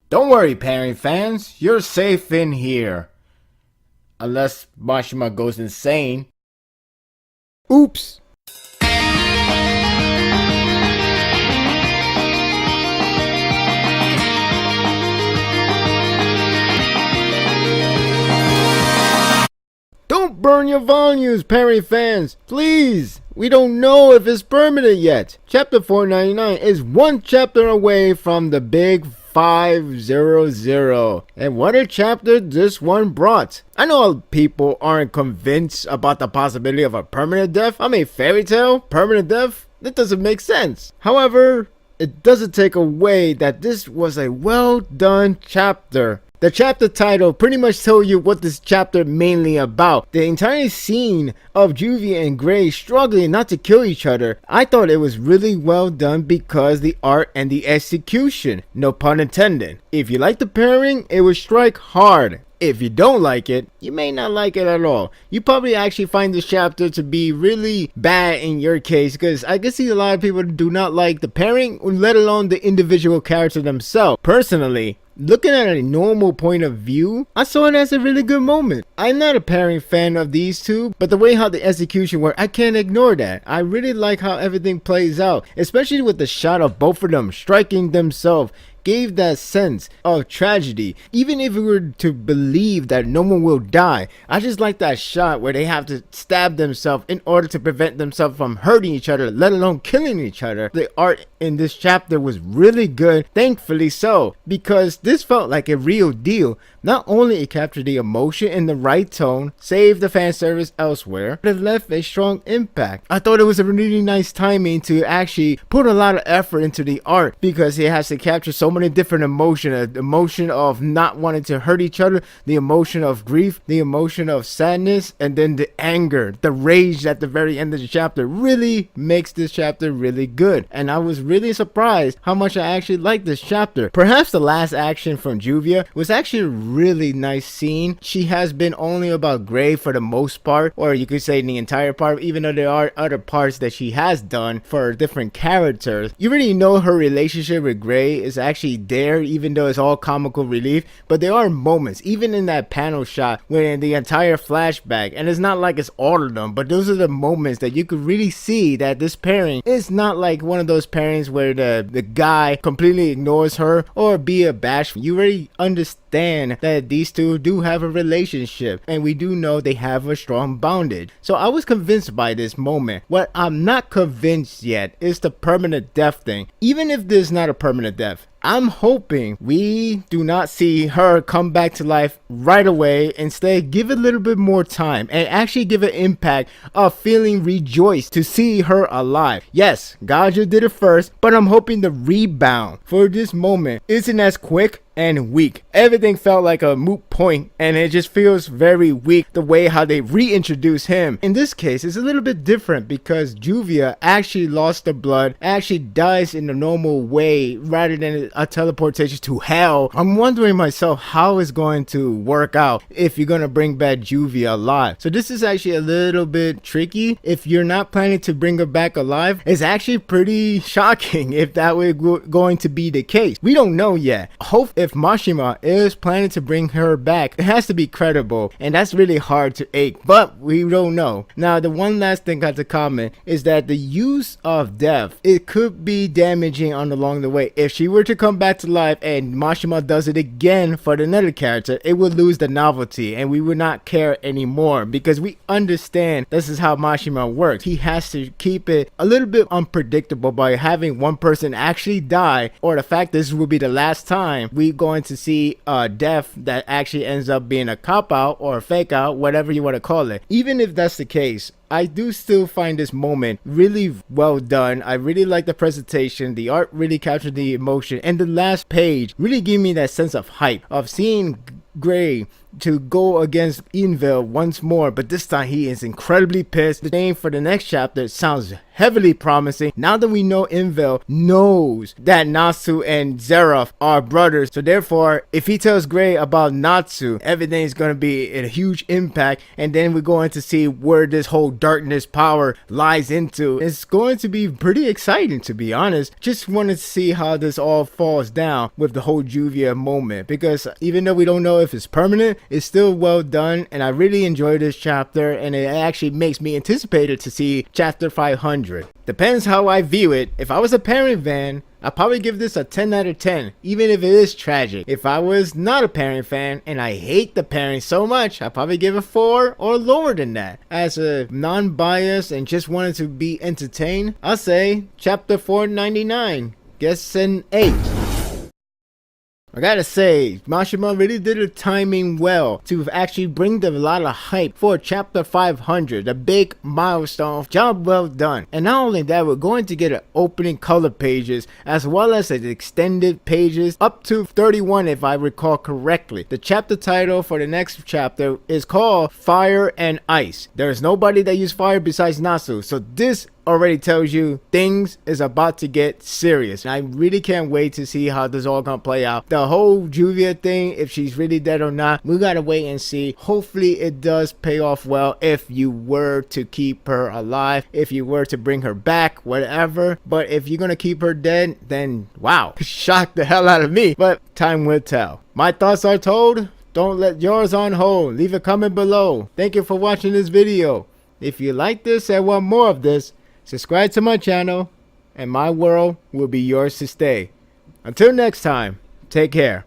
Don't worry, pairing fans, you're safe in here. Unless Mashima goes insane. Oops! Don't burn your volumes, pairing fans, please! We don't know if it's permanent yet. Chapter 499 is one chapter away from the big 500. And what a chapter this one brought. I know people aren't convinced about the possibility of a permanent death. I mean, fairy tale, permanent death? That doesn't make sense. However, it doesn't take away that this was a well done chapter. The chapter title pretty much told you what this chapter mainly about. The entire scene of Juvia and Gray struggling not to kill each other, I thought it was really well done because the art and the execution, no pun intended. If you like the pairing, it would strike hard. If you don't like it, you may not like it at all. You probably actually find this chapter to be really bad in your case, because I can see a lot of people do not like the pairing, let alone the individual character themselves. Personally, looking at a normal point of view, I saw it as a really good moment. I'm not a pairing fan of these two, but the way how the execution worked, I can't ignore that. I really like how everything plays out, especially with the shot of both of them striking themselves. Gave that sense of tragedy. Even if we were to believe that no one will die, I just like that shot where they have to stab themselves in order to prevent themselves from hurting each other, let alone killing each other. The art in this chapter was really good, thankfully so, because this felt like a real deal. Not only it captured the emotion in the right tone, saved the fan service elsewhere, but it left a strong impact. I thought it was a really nice timing to actually put a lot of effort into the art, because it has to capture so many different emotions. The emotion of not wanting to hurt each other, the emotion of grief, the emotion of sadness, and then the anger, the rage at the very end of the chapter really makes this chapter really good. And I was really surprised how much I actually liked this chapter. Perhaps the last action from Juvia was actually a really nice scene. She has been only about Gray for the most part, or you could say the entire part, even though there are other parts that she has done for different characters. You really know her relationship with Gray is actually there, even though it's all comical relief, but there are moments, even in that panel shot, where in the entire flashback, and it's not like it's all of them, but those are the moments that you could really see that this pairing is not like one of those pairings where the guy completely ignores her or be abashed. You really understand that these two do have a relationship, and we do know they have a strong bondage. So I was convinced by this moment. What I'm not convinced yet is the permanent death thing. Even if there's not a permanent death, I'm hoping we do not see her come back to life right away. Instead, give it a little bit more time and actually give an impact of feeling rejoiced to see her alive. Yes, Gaja did it first, but I'm hoping the rebound for this moment isn't as quick and weak. Everything felt like a moot point, and it just feels very weak the way how they reintroduce him. In this case, it's a little bit different because Juvia actually lost the blood, actually dies in the normal way rather than a teleportation to hell. I'm wondering myself how it's going to work out if you're going to bring back Juvia alive. So this is actually a little bit tricky. If you're not planning to bring her back alive, it's actually pretty shocking if that was going to be the case. We don't know yet. Hope if Mashima is planning to bring her back, it has to be credible, and that's really hard to ache, but we don't know. Now, the one last thing I have to comment is that the use of death, it could be damaging along the way. If she were to come back to life and Mashima does it again for another character, it would lose the novelty and we would not care anymore, because we understand this is how Mashima works. He has to keep it a little bit unpredictable by having one person actually die, or the fact this will be the last time we going to see a death that actually ends up being a cop out or a fake out, whatever you want to call it. Even if that's the case, I do still find this moment really well done. I really like the presentation. The art really captured the emotion, and the last page really gave me that sense of hype of seeing Gray to go against Envil once more, but this time he is incredibly pissed. The name for the next chapter sounds heavily promising. Now that we know Envil knows that Natsu and Zeref are brothers, so therefore if he tells Gray about Natsu, everything is going to be a huge impact, and then we're going to see where this whole darkness power lies into. It's going to be pretty exciting, to be honest. Just wanted to see how this all falls down with the whole Juvia moment, because even though we don't know if it's permanent, it's still well done, and I really enjoyed this chapter, and it actually makes me anticipated to see chapter 500. Depends how I view it. If I was a parent fan, I'd probably give this a 10 out of 10, even if it is tragic. If I was not a parent fan and I hate the pairing so much, I'd probably give it 4 or lower than that. As a non-biased and just wanted to be entertained, I'll say chapter 499 gets an 8. I gotta say, Mashima really did the timing well to actually bring them a lot of hype for chapter 500, the big milestone. Job well done. And not only that, we're going to get an opening color pages as well as an extended pages up to 31 if I recall correctly. The chapter title for the next chapter is called Fire and Ice. There is nobody that used fire besides Natsu, so this already tells you things is about to get serious. And I really can't wait to see how this all gonna play out. The whole Juvia thing, if she's really dead or not, we gotta wait and see. Hopefully it does pay off well if you were to keep her alive, if you were to bring her back, whatever. But if you're gonna keep her dead, then wow, shock the hell out of me. But time will tell. My thoughts are told. Don't let yours on hold. Leave a comment below. Thank you for watching this video. If you like this and want more of this, subscribe to my channel, and my world will be yours to stay. Until next time, take care.